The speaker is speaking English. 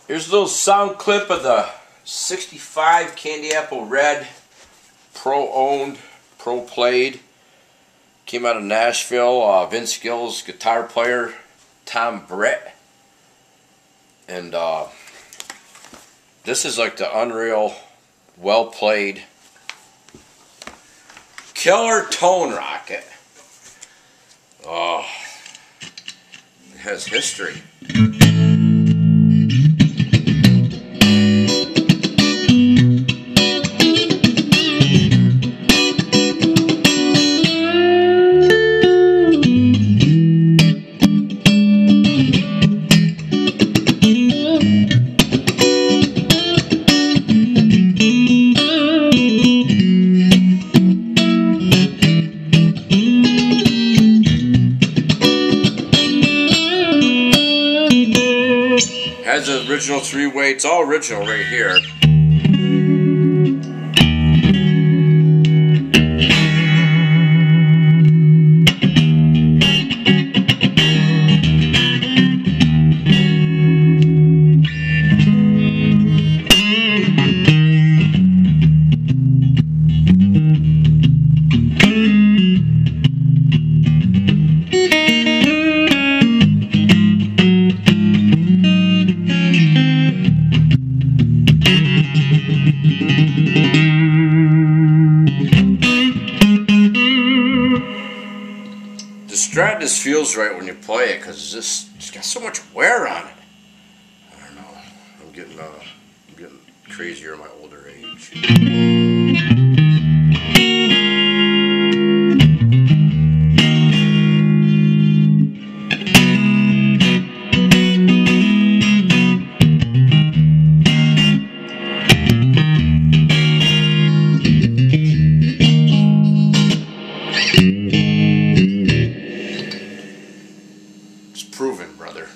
Here's a little sound clip of the 65 Candy Apple Red, pro-owned, pro-played. Came out of Nashville. Vince Gill's guitar player, Tom Brett. And this is like the unreal, well-played, killer tone rocket. Oh, it has history. Has the original 3-way, it's all original right here. The Strat just feels right when you play it because it's got so much wear on it. I don't know. I'm getting crazier in my older age. It's proven, brother.